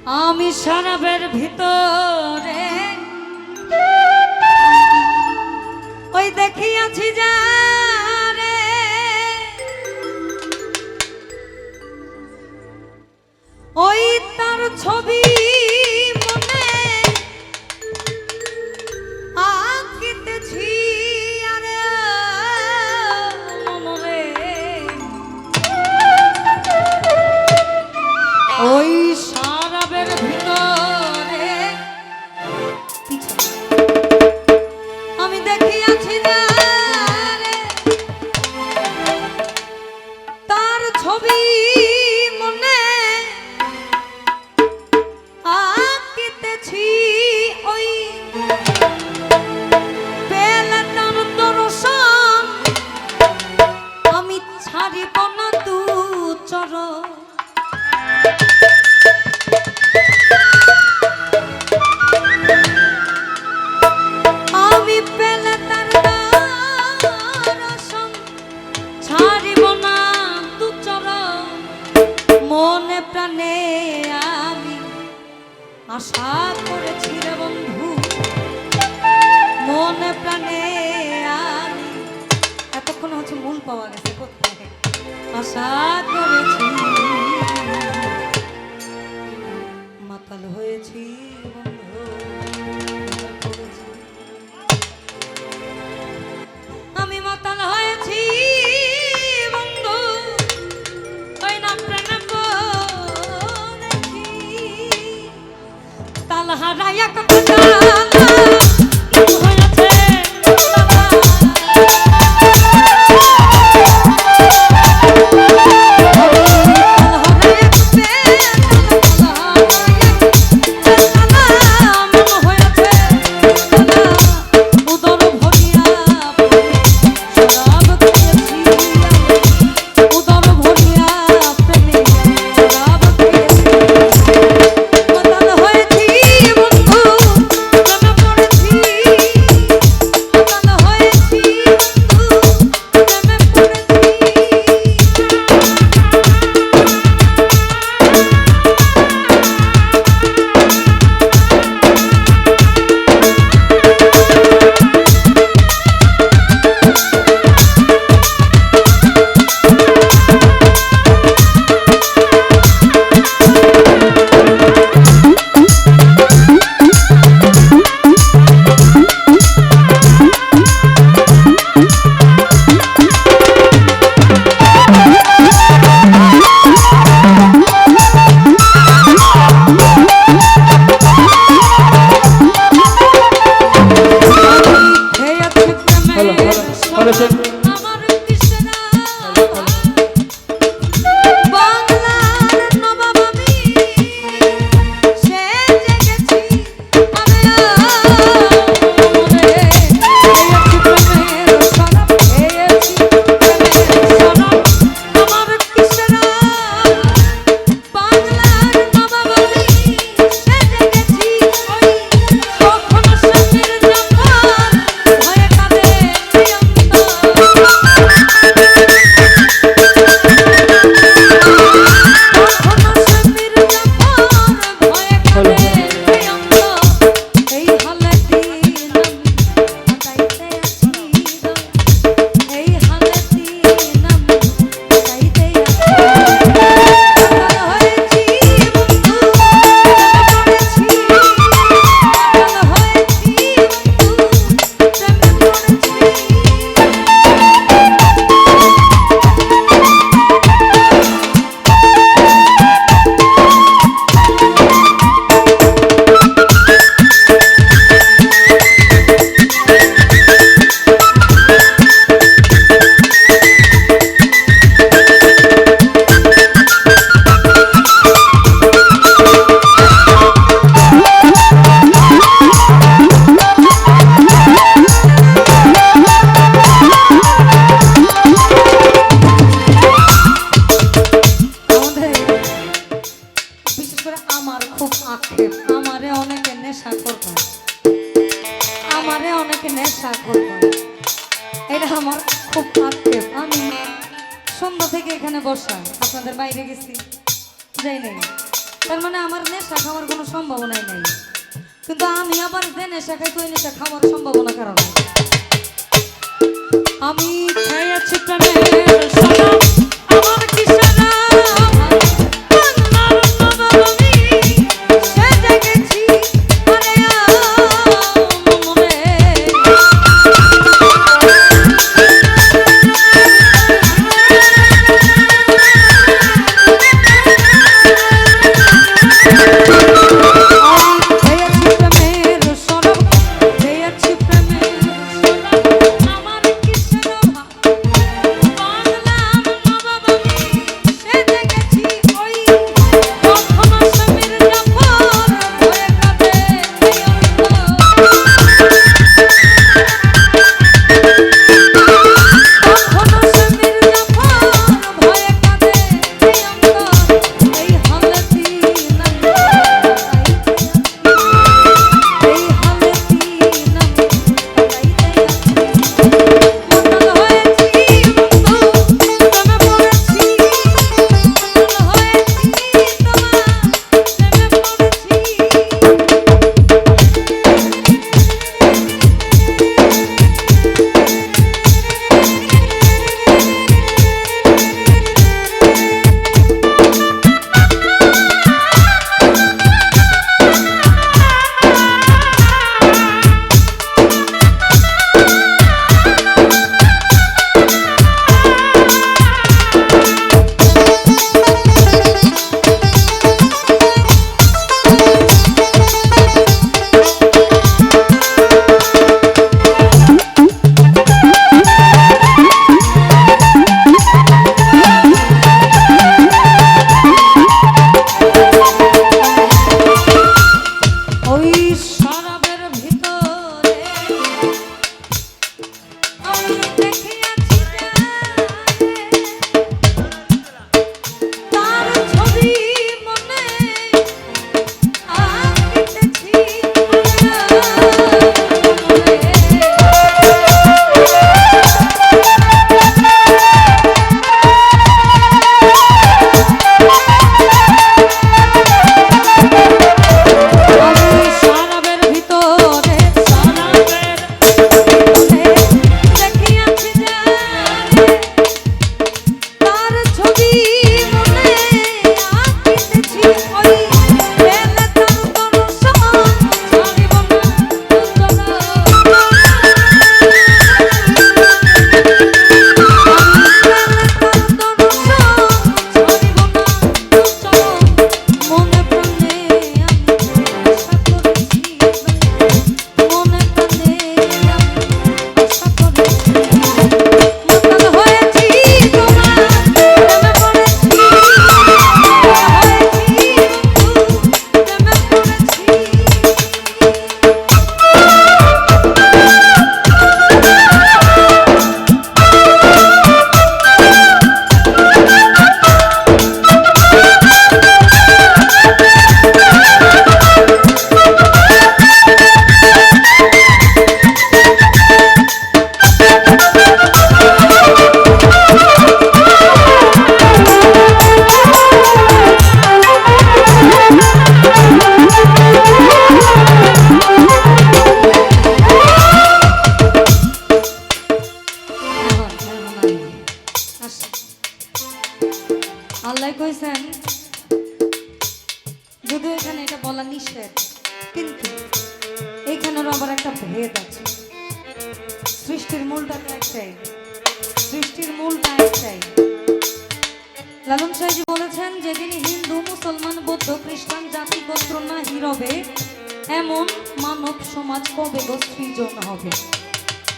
আমি শরাবের ভিতরে ওই দেখিয়াছি যারে ওই তার ছবি মনে আঁকিতেছি আরে মনরে ওই শরাবের ভিতরে আমি দেখিয়াছি যারে তার ছবি মনে আঁকিতেছি ওই বেলাটার দর্শন আমি ছাড়িব না দু চরণ আমি পেলে তার দর্শন ছাড়িব না দু চরণ মনে প্রাণে আমি আশা করেছি রে বন্ধু মনে প্রাণে আমি এতক্ষণ হচ্ছে মূল পাওয়া গেছে কোথায় আশা করেছি মাতাল হয়েছি বন্ধু আমি মাতাল হয়েছি বন্ধু ওই না প্রাণে পড়েছি তাল হারাইয়া কথা এটা আমার খুব আক্ষেপ। আমি সন্ধ্যা থেকে এখানে বসা, আপনাদের বাইরে গেছি, যাই নাই, তার মানে আমার নেশা খাওয়ার কোনো সম্ভাবনাই নাই, কিন্তু আমি আবার যে নেশা খাই তো নেশা খাওয়ার সম্ভাবনা কারণ আমি খেয়েছি প্রেমের শরাব, আমার কি আল্লাহ কইছেন যদিও এখানে এটা বলা নিষেধ, কিন্তু এইখানেরও আবার একটা ভেদ আছে। সৃষ্টির মূলটা তো একটাই, সৃষ্টির মূলটা একটাই। লালন সাহেব বলেছেন, যেদিন হিন্দু মুসলমান বৌদ্ধ খ্রিস্টান জাতি গোত্র নাহি রবে, এমন মানব সমাজ কবে গো সৃজন হবে।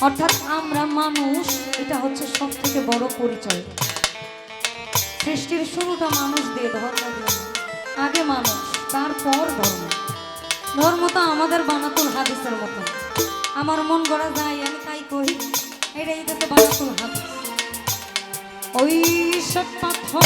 অর্থাৎ আমরা মানুষ, এটা হচ্ছে সব থেকে বড় পরিচয়। সৃষ্টির শুরুটা মানুষ দিয়ে, ধর্ম দিয়ে। আগে মানুষ, তারপর ধর্ম। ধর্ম তো আমাদের বানাতুল হাদিসের মতো, আমার মন গড়া যায় আমি তাই করি, এটাই হচ্ছে বানাতুল হাদিস। ওই সব পাথর